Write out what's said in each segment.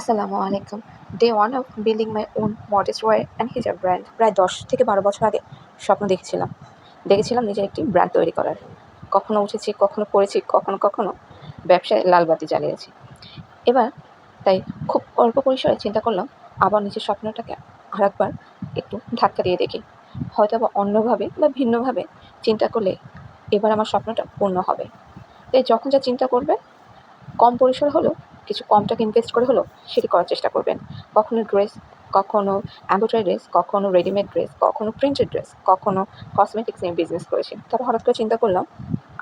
আসসালামু আলাইকুম। Day 1 of building my own modest wear and হিজাব ব্র্যান্ড। প্রায় ১০ থেকে ১২ বছর আগে স্বপ্ন দেখেছিলাম নিজের একটি ব্র্যান্ড তৈরি করার। কখনো উঠেছি, কখনো পড়েছি, কখনো ব্যবসায় লাল বাতি জ্বালিয়েছি। এবার তাই খুব অল্প পরিসরে চিন্তা করলাম আবার নিজের স্বপ্নটাকে আরেকবার একটু ধাক্কা দিয়ে দেখি। হয়তোবা অন্যভাবে বা ভিন্নভাবে চিন্তা করলে এবার আমার স্বপ্নটা পূর্ণ হবে। তাই যখন যা চিন্তা করবেন কম পরিসর হলেও কিছু কম টাকা ইনভেস্ট করে হলেও সেটি করার চেষ্টা করবেন। কখনো ড্রেস, কখনো এমব্রয়ডারি ড্রেস, কখনো রেডিমেড ড্রেস, কখনো প্রিন্টেড ড্রেস, কখনো কসমেটিক্স নিয়ে বিজনেস করেছি। তারপর হঠাৎ করে চিন্তা করলাম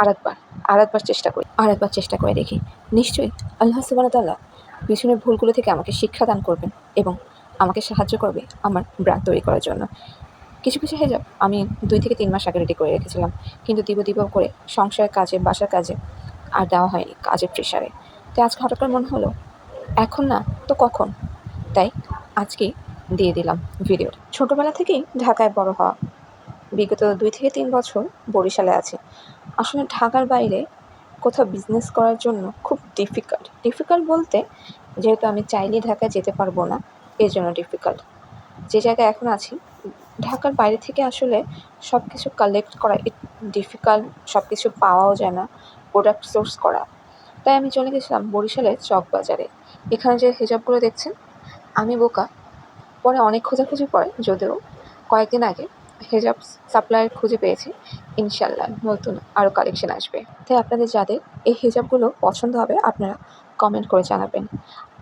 আরেকবার আরেকবার চেষ্টা করে দেখি। নিশ্চয়ই আল্লাহ সুবহানাহু ওয়া তাআলা পিছনের ভুলগুলো থেকে আমাকে শিক্ষা দান করবেন এবং আমাকে সাহায্য করবে আমার ব্র্যান্ড তৈরি করার জন্য। কিছু হিজাব আমি ২ থেকে ৩ মাস আগে রেডি করে রেখেছিলাম। কিন্তু দিব করে সংসারের কাজে, বাসার কাজে আর দেওয়া হয়নি, কাজের প্রেশারে। তাই আজকে হঠাৎ করে মনে হলো, এখন না তো কখন? তাই আজকেই দিয়ে দিলাম ভিডিওটা। ছোটোবেলা থেকেই ঢাকায় বড় হওয়া। বিগত ২ থেকে ৩ বছর বরিশালে আছি। আসলে ঢাকার বাইরে কোথাও বিজনেস করার জন্য খুব ডিফিকাল্ট বলতে, যেহেতু আমি চাইলেই ঢাকায় যেতে পারবো না, এর জন্য ডিফিকাল্ট। যে জায়গায় এখন আছি, ঢাকার বাইরে থেকে আসলে সব কিছু কালেক্ট করা ডিফিকাল্ট, সব কিছু পাওয়াও যায় না, প্রোডাক্ট সোর্স করা। তাই আমি চলে গেছিলাম বরিশালের চকবাজারে। এখানে যে হিজাবগুলো দেখছেন, আমি বোকা, পরে অনেক খোঁজাখুঁজির পরে যদিও কয়েকদিন আগে হিজাব সাপ্লায়ার খুঁজে পেয়েছি। ইনশাআল্লাহ নতুন আরও কালেকশন আসবে। তাই আপনাদের যাদের এই হিজাবগুলো পছন্দ হবে আপনারা কমেন্ট করে জানাবেন।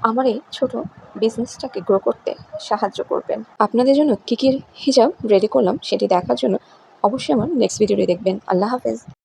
আমার এই ছোটো বিজনেসটাকে গ্রো করতে সাহায্য করবেন। আপনাদের জন্য কী হিজাব রেডি করলাম সেটি দেখার জন্য অবশ্যই আমার নেক্সট ভিডিওটি দেখবেন। আল্লাহ হাফেজ।